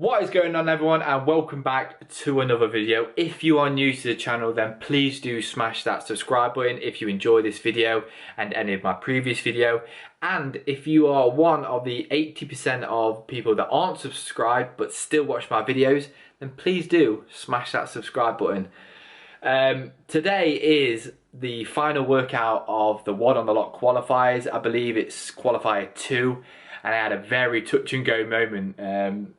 What is going on, everyone, and welcome back to another video. If you are new to the channel, then please do smash that subscribe button if you enjoy this video and any of my previous video. And if you are one of the 80% of people that aren't subscribed but still watch my videos, then please do smash that subscribe button. Today is the final workout of the WOD on the Loch qualifiers. I believe it's Qualifier 2, and I had a very touch and go moment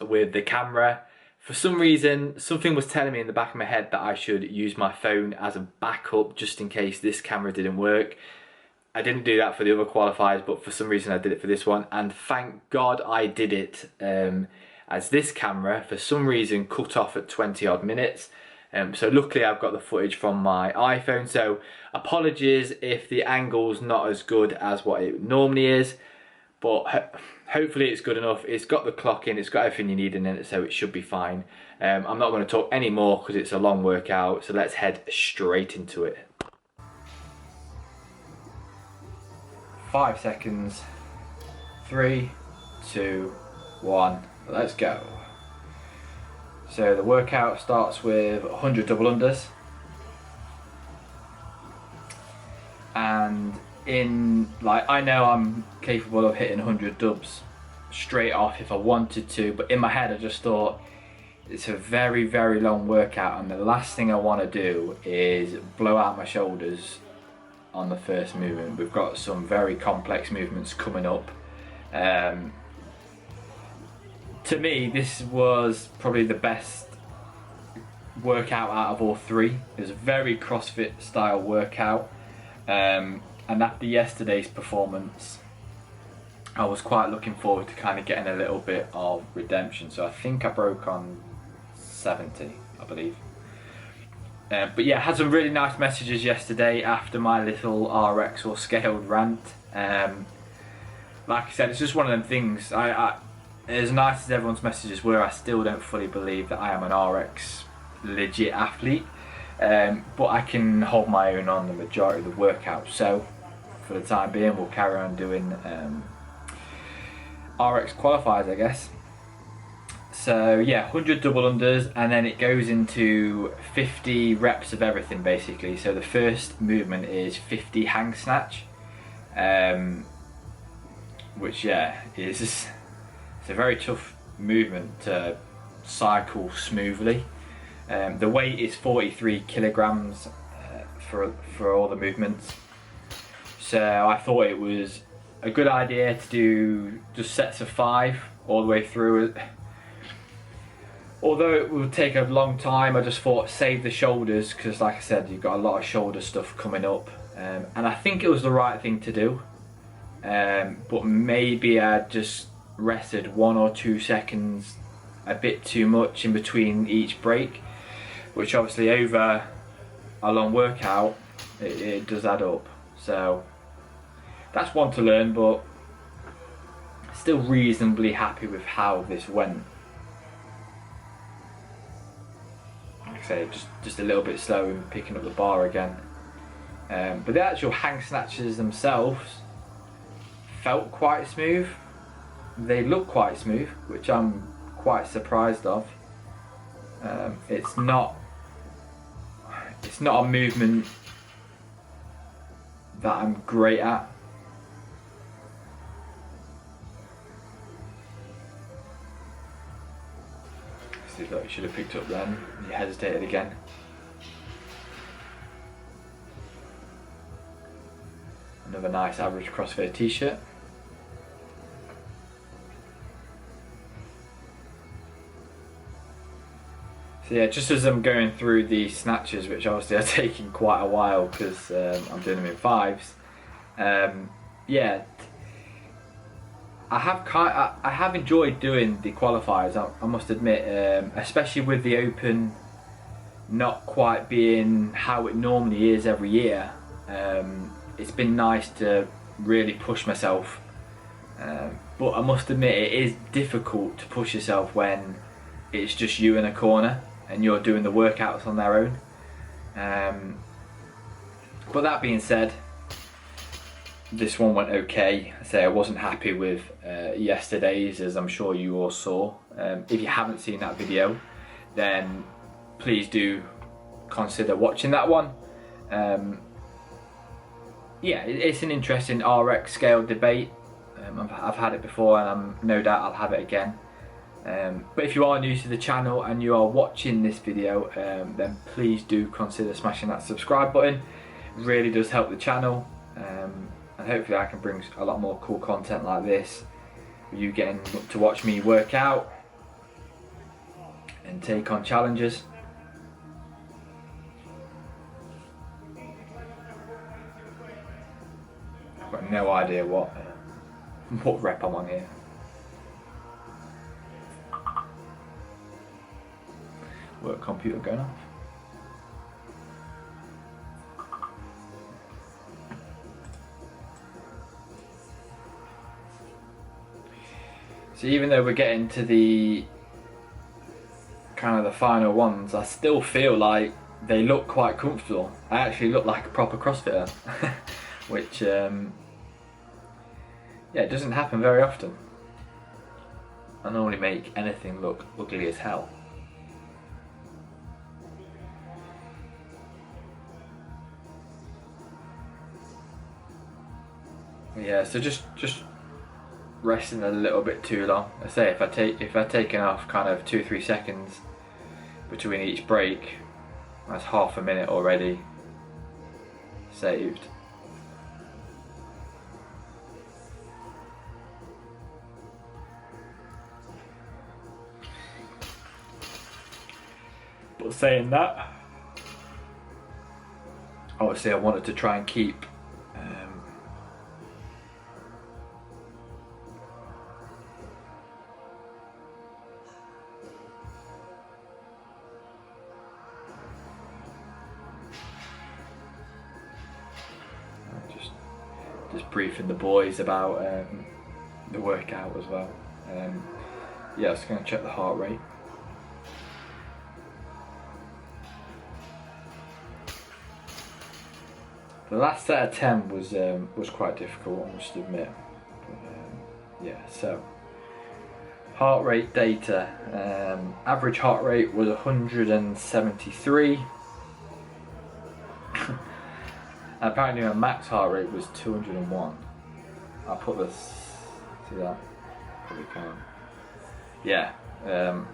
with the camera. For some reason, something was telling me in the back of my head that I should use my phone as a backup just in case this camera didn't work. I didn't do that for the other qualifiers, but for some reason I did it for this one, and thank God I did it, as this camera for some reason cut off at 20 odd minutes. So luckily I've got the footage from my iPhone, so apologies if the angle's not as good as what it normally is, but hopefully it's good enough. It's got the clock in, it's got everything you need in it, so it should be fine. I'm not going to talk any more because it's a long workout, so let's head straight into it. 5 seconds, 3, 2, 1, let's go. So the workout starts with 100 double unders, and I know I'm capable of hitting 100 dubs straight off if I wanted to, but in my head I just thought it's a very long workout, and the last thing I want to do is blow out my shoulders on the first movement. We've got some very complex movements coming up. To me, this was probably the best workout out of all three. It was a very CrossFit style workout, and after yesterday's performance I was quite looking forward to kind of getting a little bit of redemption. So I think I broke on 70, I believe. But yeah, I had some really nice messages yesterday after my little RX or scaled rant. Like I said, it's just one of them things. As nice as everyone's messages were, I still don't fully believe that I am an RX legit athlete. But I can hold my own on the majority of the workout. So for the time being, we'll carry on doing RX qualifiers, I guess. So yeah, 100 double unders, and then it goes into 50 reps of everything basically. So the first movement is 50 hang snatch, which yeah, it's a very tough movement to cycle smoothly. The weight is 43 kilograms for all the movements. So I thought it was a good idea to do just sets of 5 all the way through it. Although it would take a long time, I just thought save the shoulders, because like I said, you've got a lot of shoulder stuff coming up, and I think it was the right thing to do. But maybe I just rested 1 or 2 seconds a bit too much in between each break, which obviously over a long workout it does add up. So that's one to learn, but still reasonably happy with how this went. Like I say, just a little bit slow in picking up the bar again. But the actual hang snatches themselves felt quite smooth. They look quite smooth, which I'm quite surprised of. It's not a movement that I'm great at. See, look, you should have picked up then. You hesitated again. Another nice average Crossfitter t-shirt. So yeah, just as I'm going through the snatches, which obviously are taking quite a while because I'm doing them in 5s. Yeah, I have enjoyed doing the qualifiers, I must admit, especially with the Open not quite being how it normally is every year. It's been nice to really push myself, but I must admit it is difficult to push yourself when it's just you in a corner and you're doing the workouts on their own. But that being said, this one went okay. I say I wasn't happy with yesterday's, as I'm sure you all saw. If you haven't seen that video, then please do consider watching that one. Yeah, it's an interesting RX scale debate. I've had it before, and I'm no doubt I'll have it again. But if you are new to the channel and you are watching this video, then please do consider smashing that subscribe button. It really does help the channel, and hopefully I can bring a lot more cool content like this. You getting to watch me work out and take on challenges. I've got no idea what rep I'm on here. Work computer going off. So even though we're getting to the kind of the final ones, I still feel like they look quite comfortable. I actually look like a proper Crossfitter, which yeah, it doesn't happen very often. I normally make anything look ugly as hell. Yeah, so just resting a little bit too long. I say if I've taken off kind of 2-3 seconds between each break, that's half a minute already saved. But saying that, obviously I wanted to try and keep just briefing the boys about the workout as well. Yeah, I was going to check the heart rate. The last set of 10 was quite difficult, I must admit. But, yeah, so heart rate data. Average heart rate was 173. Apparently my max heart rate was 201. I'll put this, see that? Probably can't. Yeah,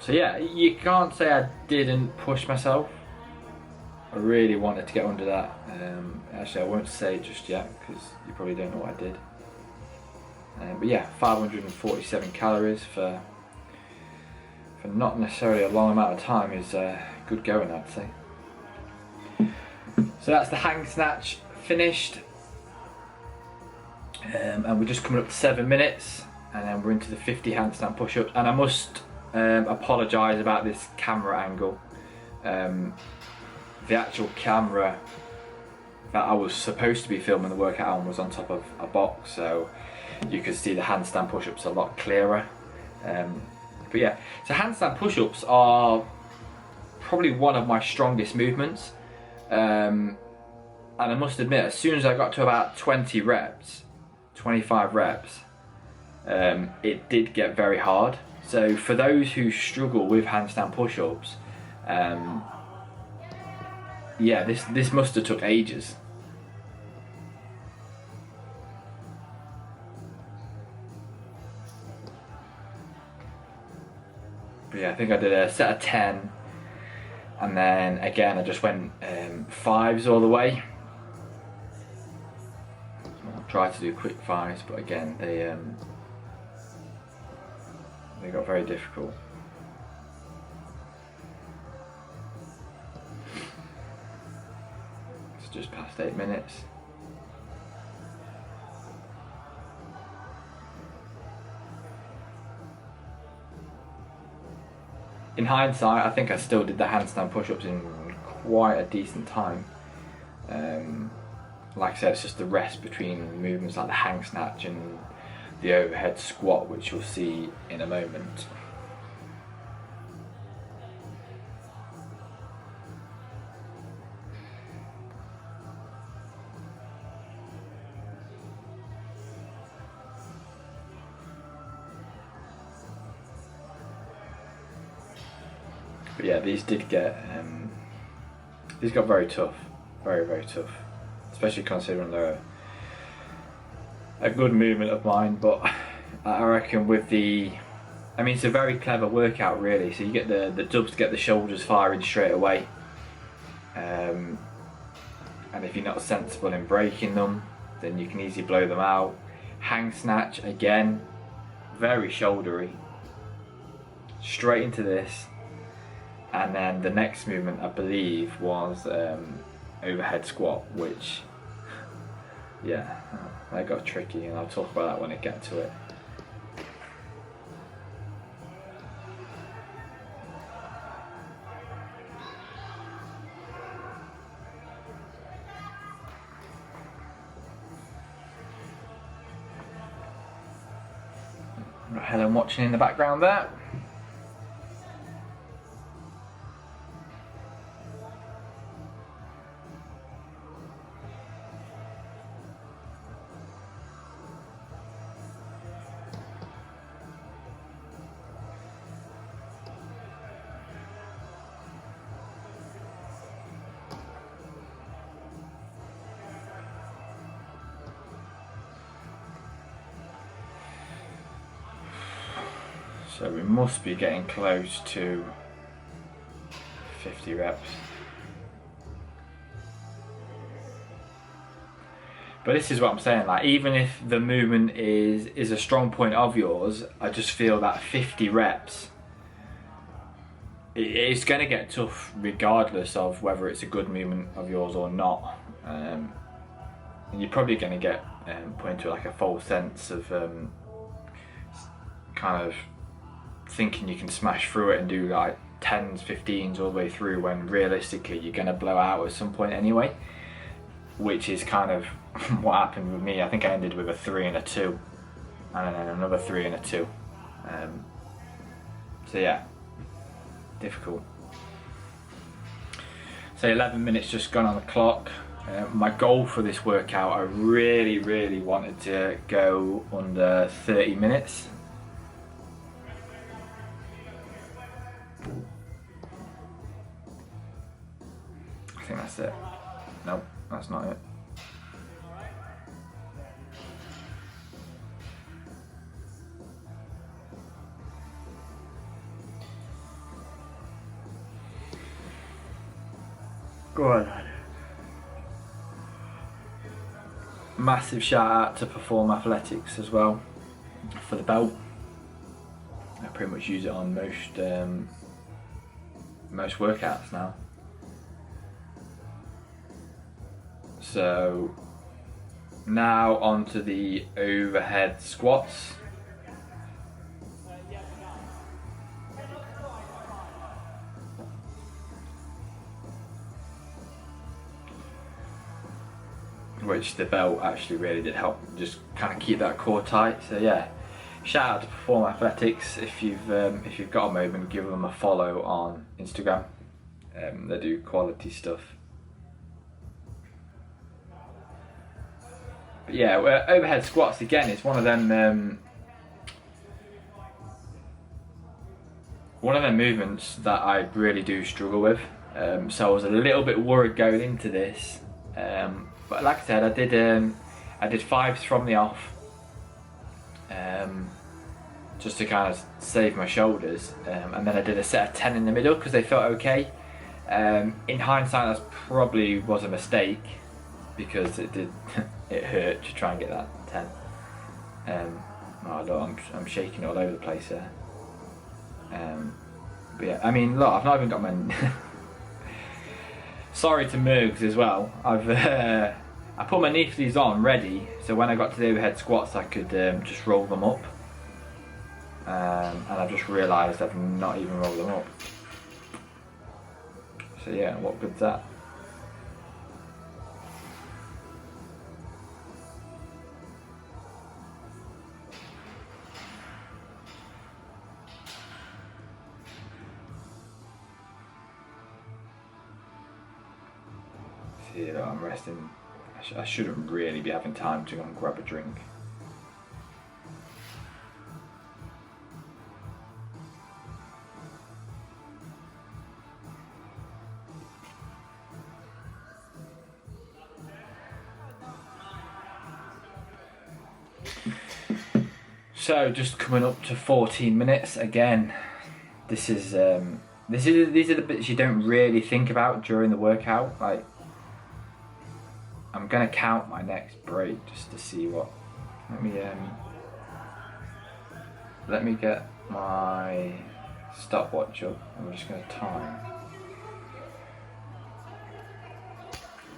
so yeah, you can't say I didn't push myself. I really wanted to get under that. Actually I won't say it just yet because you probably don't know what I did. But yeah, 547 calories for not necessarily a long amount of time is good going, I'd say. So that's the hang snatch finished, and we're just coming up to 7 minutes, and then we're into the 50 handstand push-ups. And I must apologise about this camera angle. The actual camera that I was supposed to be filming the workout on was on top of a box, so you could see the handstand push-ups a lot clearer. But yeah, so handstand push-ups are probably one of my strongest movements. And I must admit, as soon as I got to about 20 reps, 25 reps, it did get very hard. So for those who struggle with handstand push-ups, yeah, this must have took ages. But yeah, I think I did a set of 10, and then again I just went 5s all the way. I tried to do quick 5s, but again they got very difficult. It's just past 8 minutes. In hindsight, I think I still did the handstand push-ups in quite a decent time. Like I said, it's just the rest between movements like the hang snatch and the overhead squat, which you'll see in a moment. But yeah, these did get these got very tough, very tough, especially considering they're a good movement of mine. But I reckon with the, I mean, it's a very clever workout really. So you get the dubs to get the shoulders firing straight away, and if you're not sensible in breaking them, then you can easily blow them out. Hang snatch again, very shouldery, straight into this. And then the next movement, I believe, was overhead squat, which, yeah, that got tricky, and I'll talk about that when I get to it. Right, Helen watching in the background there. So we must be getting close to 50 reps. But this is what I'm saying, like, even if the movement is a strong point of yours, I just feel that 50 reps, it's going to get tough regardless of whether it's a good movement of yours or not. And you're probably going to get put into like a false sense of kind of thinking you can smash through it and do like 10s, 15s all the way through, when realistically you're going to blow out at some point anyway, which is kind of what happened with me. I think I ended with a 3 and a 2, and then another 3 and a 2. So yeah, difficult. So 11 minutes just gone on the clock. My goal for this workout, I really wanted to go under 30 minutes. I think that's it. Nope, that's not it. Go on. Massive shout out to Perform Athletics as well for the belt. I pretty much use it on most workouts now. So now onto the overhead squats. Which the belt actually really did help just kind of keep that core tight. So yeah, shout out to Perform Athletics. If you've got a moment, give them a follow on Instagram. They do quality stuff. But yeah, overhead squats again. It's one of them movements that I really do struggle with. So I was a little bit worried going into this. But like I said, I did 5s from the off, just to kind of save my shoulders, and then I did a set of 10 in the middle because they felt okay. In hindsight, that probably was a mistake because it hurt to try and get that 10. Oh look, I'm shaking all over the place there. But yeah, I mean, look, I've not even got my. Sorry to Mergs as well. I put my knee sleeves on ready, so when I got to the overhead squats I could just roll them up, and I've just realised I've not even rolled them up. So yeah, what good's that? See, look, I'm resting. I shouldn't really be having time to go and grab a drink. So just coming up to 14 minutes again. These are the bits you don't really think about during the workout. Like, I'm gonna count my next break just to see what. Let me get my stopwatch up. I'm just gonna time.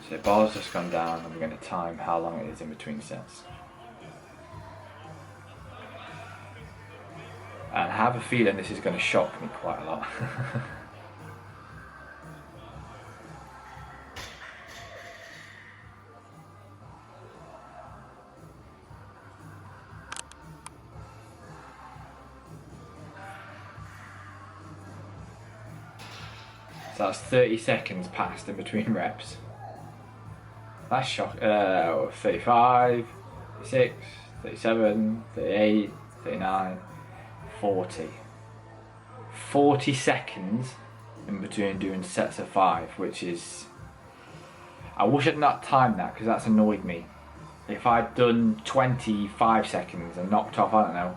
So the bar's just gone down, and we're gonna time how long it is in between sets. And I have a feeling this is going to shock me quite a lot. So that's 30 seconds passed in between reps. That's shock. 35, 36, 37, 38, 39. 40 seconds in between doing sets of 5, which is, I wish I'd not timed that because that's annoyed me. If I'd done 25 seconds and knocked off, I don't know,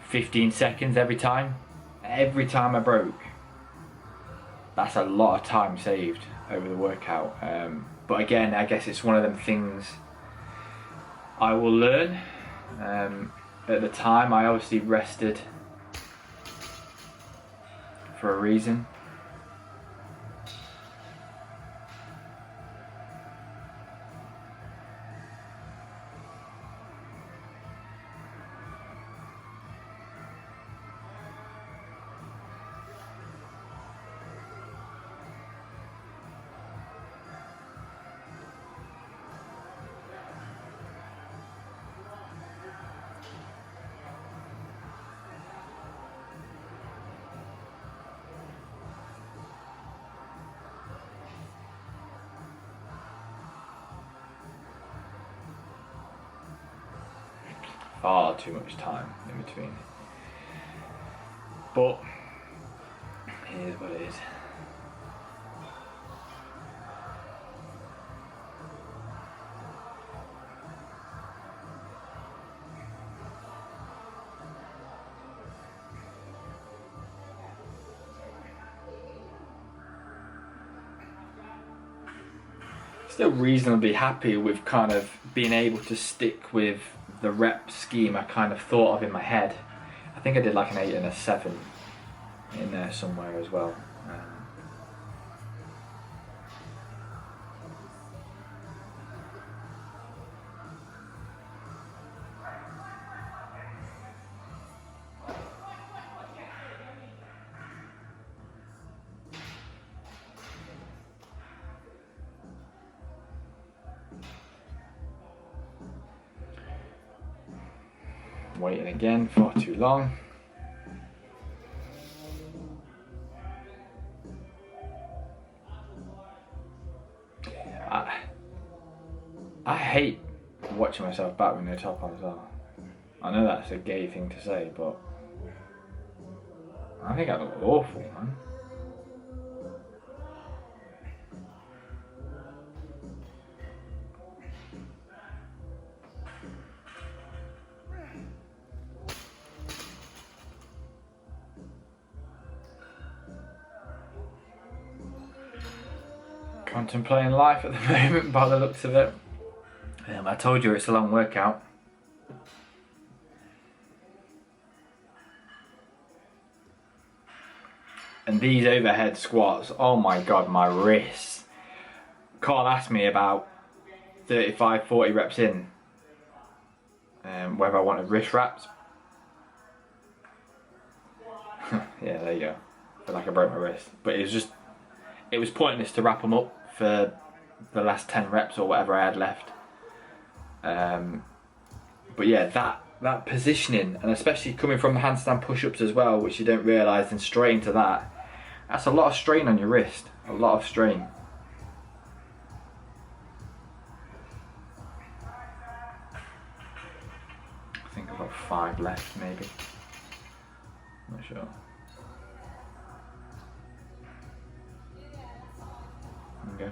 15 seconds every time I broke, that's a lot of time saved over the workout. But again, I guess it's one of them things I will learn. At the time I obviously rested for a reason. Far too much time in between. But here's what it is. Still reasonably happy with kind of being able to stick with the rep scheme I kind of thought of in my head. I think I did like an 8 and a 7 in there somewhere as well. Waiting again, far too long. I hate watching myself back when they're top on as well. I know that's a gay thing to say, but I think I look awful, man. Contemplating life at the moment by the looks of it. I told you it's a long workout. And these overhead squats, oh my god, my wrists. Carl asked me about 35, 40 reps in whether I wanted wrist wraps. Yeah, there you go. I feel like I broke my wrist. But it was pointless to wrap them up for the last 10 reps or whatever I had left. But yeah, that positioning, and especially coming from the handstand push-ups as well, which you don't realise, and straight into that's a lot of strain on your wrist, a lot of strain. I think I've got 5 left maybe, not sure. There we go.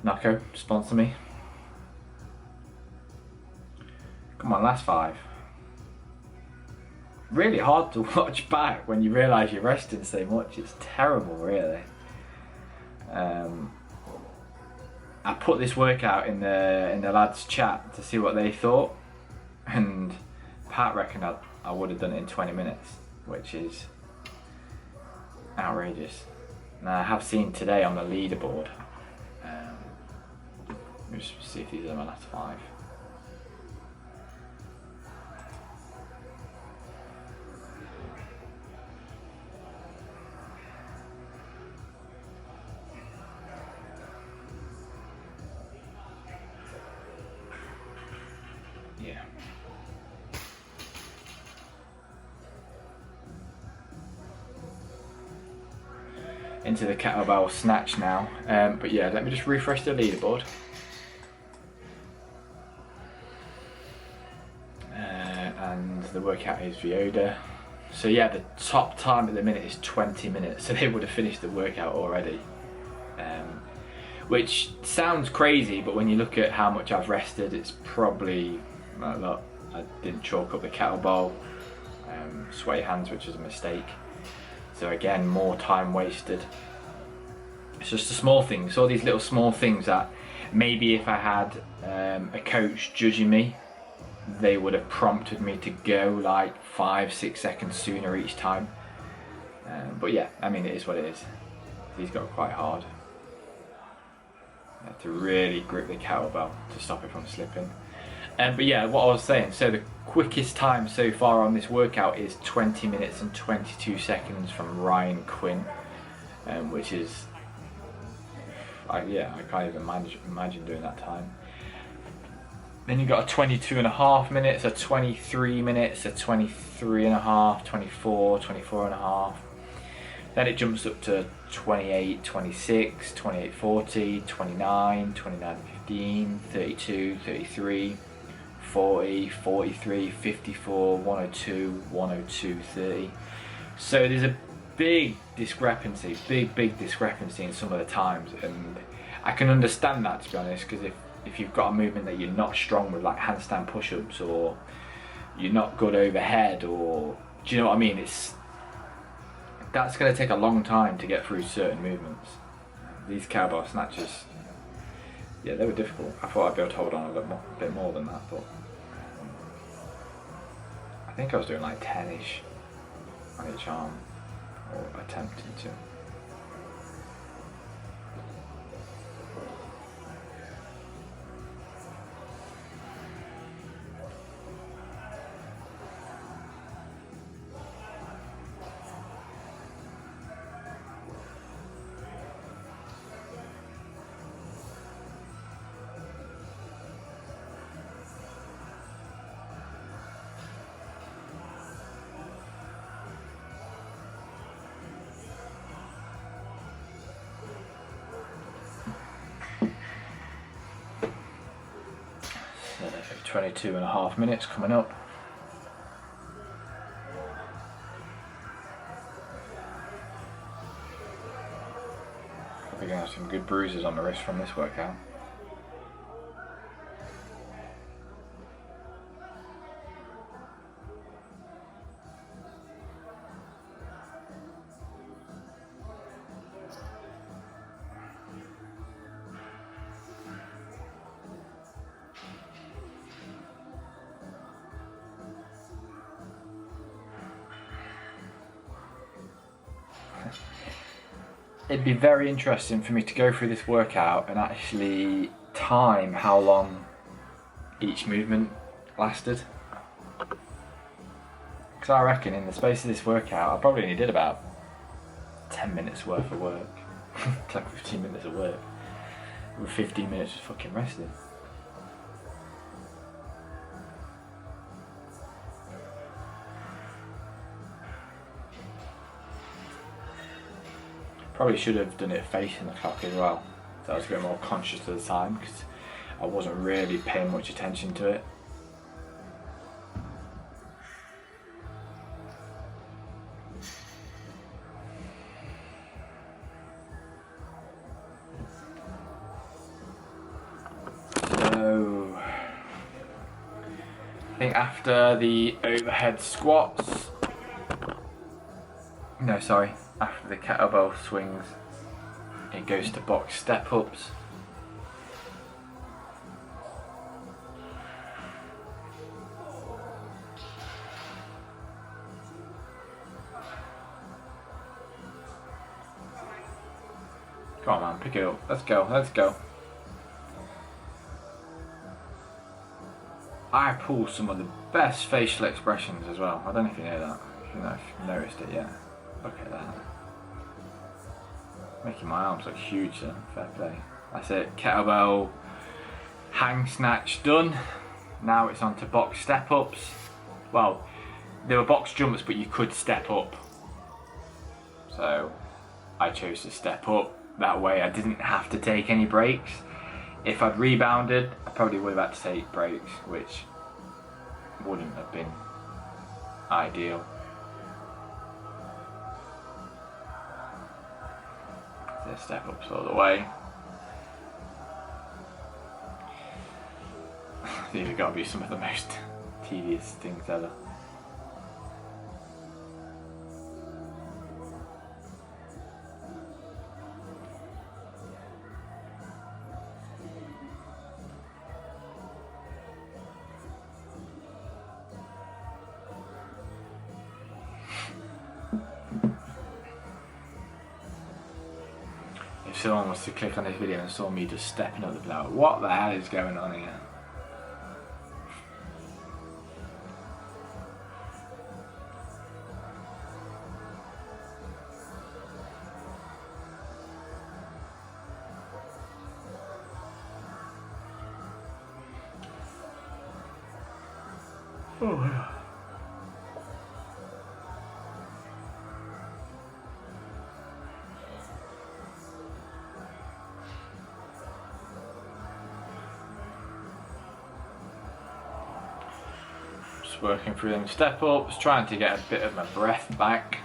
Naco, sponsor me. Come on, last 5. really hard to watch back when you realise you're resting so much. It's terrible, really. I put this workout in the lads' chat to see what they thought, and Pat reckoned I would have done it in 20 minutes, which is outrageous. Now I have seen today on the leaderboard. Let me just see if these are my last 5. Yeah. Into the kettlebell snatch now, but yeah, let me just refresh the leaderboard. And the workout is WOD. So yeah, the top time at the minute is 20 minutes, so they would have finished the workout already. Which sounds crazy, but when you look at how much I've rested, it's probably, look, I didn't chalk up the kettlebell, sweaty hands, which is a mistake. So again, more time wasted. It's just the small things, all these little small things that maybe if I had a coach judging me, they would have prompted me to go like 5-6 seconds sooner each time. But yeah, I mean, it is what it is. These got quite hard. You have to really grip the kettlebell to stop it from slipping. But yeah, what I was saying, so the quickest time so far on this workout is 20 minutes and 22 seconds from Ryan Quinn, which is, yeah, I can't even imagine doing that time. Then you've got a 22.5 minutes, a 23 minutes, a 23.5, 24, 24.5. Then it jumps up to 28, 26, 28.40, 29, 29.15, 32, 33, 40, 43, 54, 102, 102, 30. So there's a big discrepancy in some of the times, and I can understand that, to be honest, because if you've got a movement that you're not strong with, like handstand push-ups, or you're not good overhead, or do you know what I mean? That's going to take a long time to get through certain movements. These kettlebell snatches, yeah, they were difficult. I thought I'd be able to hold on a bit more than that, but I think I was doing like 10-ish on each arm, or attempting to. So 22.5 minutes coming up. Probably gonna have some good bruises on the wrist from this workout. It'd be very interesting for me to go through this workout and actually time how long each movement lasted. Because I reckon in the space of this workout I probably only did about 10 minutes worth of work. It's like 15 minutes of work with 15 minutes of fucking resting. Probably should have done it facing the clock as well, so I was a bit more conscious of the time, because I wasn't really paying much attention to it. I think after the overhead squats, no, sorry, after the kettlebell swings, it goes to box step ups. Come on man, pick it up, let's go, let's go. I pull some of the best facial expressions as well. I don't know if you know that, if you've noticed it yet. Look at that. Making my arms look huge then, fair play. That's it, kettlebell hang snatch done. Now it's on to box step ups. Well, there were box jumps but you could step up. So I chose to step up. That way I didn't have to take any breaks. If I'd rebounded, I probably would have had to take breaks, which wouldn't have been ideal. So step ups all the way. These have got to be some of the most tedious things ever. If someone was to click on this video and saw me just stepping up, they'd be like, what the hell is going on here? Oh yeah. Just working through them step ups, trying to get a bit of my breath back,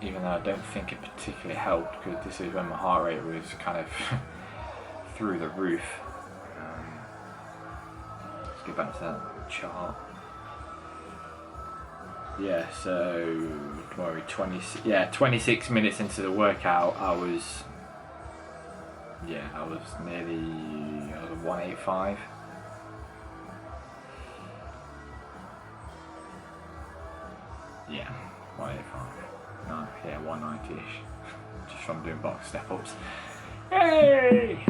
even though I don't think it particularly helped because this is when my heart rate was kind of through the roof. Let's get back to that chart. Yeah, so 26 minutes into the workout, I was nearly 185. Yeah, 185. No, yeah, 190-ish. Just from doing box step ups. Hey!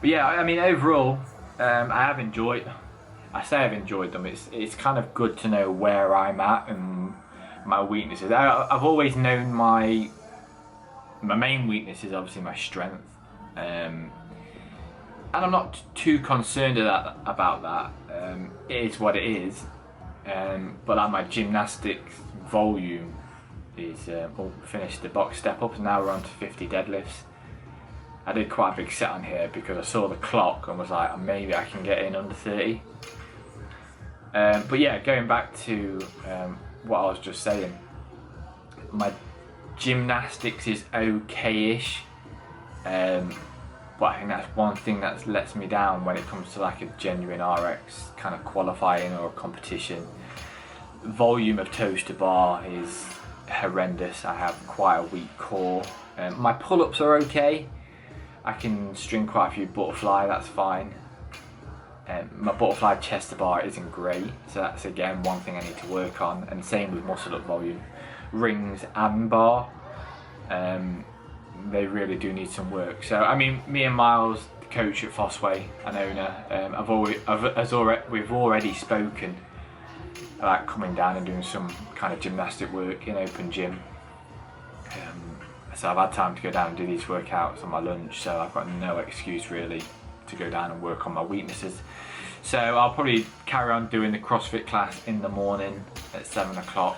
But yeah, I mean overall, I have enjoyed. I say I've enjoyed them. It's kind of good to know where I'm at and my weaknesses. I've always known my main weakness is obviously my strength, and I'm not too concerned about that. It is what it is. But like my gymnastics volume is finished the box step up, and now we're on to 50 deadlifts. I did quite a big set on here because I saw the clock and was like, maybe I can get in under 30. But yeah, going back to what I was just saying, my gymnastics is okay-ish, but I think that's one thing that lets me down when it comes to like a genuine RX kind of qualifying or a competition. Volume of toes to bar is horrendous. I have quite a weak core. My pull-ups are okay. I can string quite a few butterfly, that's fine. My butterfly chest to bar isn't great, so that's again one thing I need to work on, and same with muscle up volume. Rings and bar, they really do need some work. So I mean, me and Miles, the coach at Fossway and owner, we've already spoken about coming down and doing some kind of gymnastic work in open gym. So I've had time to go down and do these workouts on my lunch, so I've got no excuse really to go down and work on my weaknesses. So I'll probably carry on doing the CrossFit class in the morning at 7 o'clock,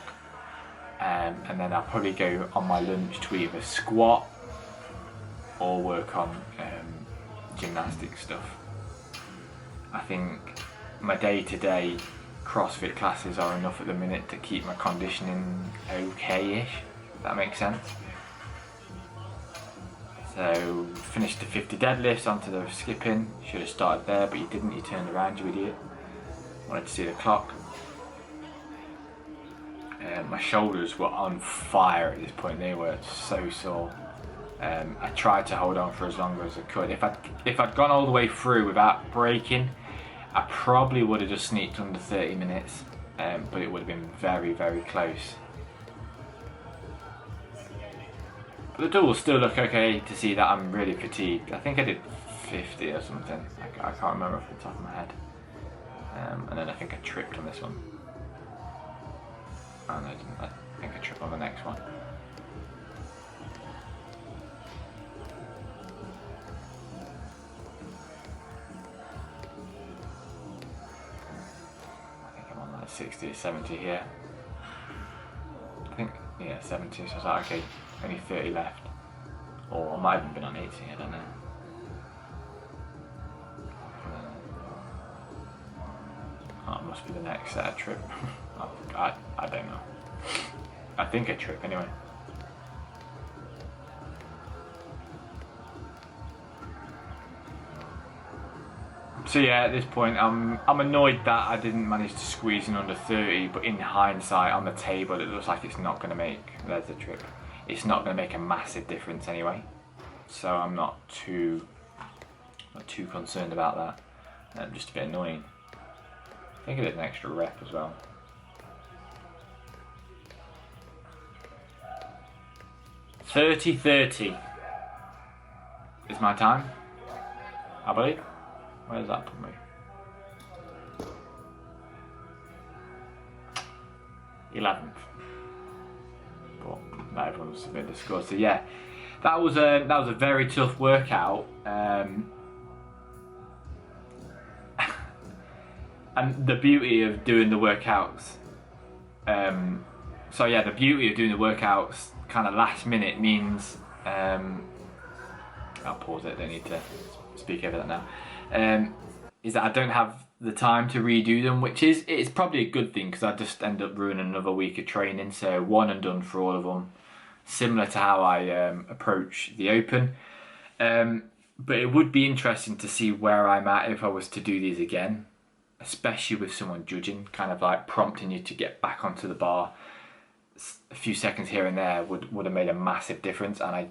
and then I'll probably go on my lunch to either squat or work on gymnastic stuff. I think my day-to-day CrossFit classes are enough at the minute to keep my conditioning okay-ish, if that makes sense. So finished the 50 deadlifts, onto the skipping. Should have started there, but you didn't, you turned around, you idiot. Wanted to see the clock. my shoulders were on fire at this point. They were so sore. I tried to hold on for as long as I could. If I'd gone all the way through without breaking, I probably would have just sneaked under 30 minutes, but it would have been very, very close. But the doubles still look okay to see that I'm really fatigued. I think I did 50 or something. I can't remember off the top of my head. And then I think I tripped on this one. Oh, no, I didn't. I think I tripped on the next one. I think I'm on like 60 or 70 here. I think, yeah, 70, so I was like, okay, only 30 left. Or I might have been on 80, I don't know. Oh, it must be the next trip. I don't know. I think I trip anyway. So yeah, at this point, I'm annoyed that I didn't manage to squeeze in under 30, but in hindsight, on the table, it looks like it's not going to make, there's the trip, it's not going to make a massive difference anyway. So I'm not too concerned about that. Just a bit annoying. I think it is an extra rep as well. .30 is my time, I believe. Where does that put me? 11th. But not everyone's submitted the score. So yeah, that was a very tough workout. And the beauty of doing the workouts, so yeah, the beauty of doing the workouts kind of last minute means, I'll pause it, I don't need to speak over that now, is that I don't have the time to redo them, which it's probably a good thing because I just end up ruining another week of training, so one and done for all of them, similar to how I approach the Open. But it would be interesting to see where I'm at if I was to do these again, especially with someone judging, kind of like prompting you to get back onto the bar. A few seconds here and there would have made a massive difference, and I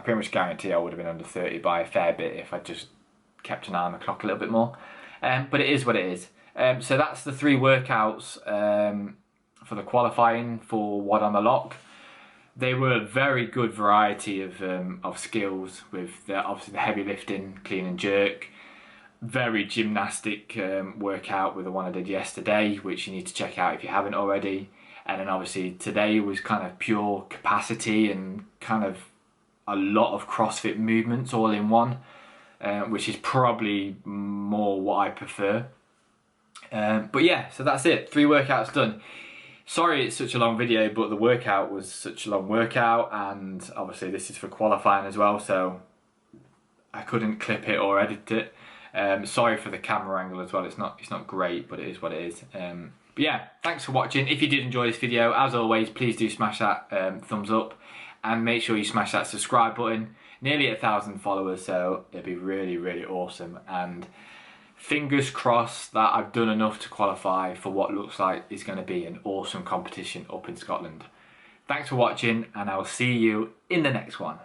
pretty much guarantee I would have been under 30 by a fair bit if I just kept an eye on the clock a little bit more. But it is what it is. So that's the 3 workouts for the qualifying for WOD on the Loch. They were a very good variety of skills, with obviously the heavy lifting, clean and jerk, very gymnastic workout with the one I did yesterday, which you need to check out if you haven't already. And then obviously today was kind of pure capacity and kind of a lot of CrossFit movements all in one, which is probably more what I prefer. But yeah, so that's it, 3 workouts done. Sorry it's such a long video, but the workout was such a long workout, and obviously this is for qualifying as well, so I couldn't clip it or edit it. Sorry for the camera angle as well, it's not great, but it is what it is. But yeah, thanks for watching. If you did enjoy this video, as always, please do smash that thumbs up, and make sure you smash that subscribe button. Nearly 1,000 followers, so it'd be really, really awesome. And fingers crossed that I've done enough to qualify for what looks like is going to be an awesome competition up in Scotland. Thanks for watching, and I'll see you in the next one.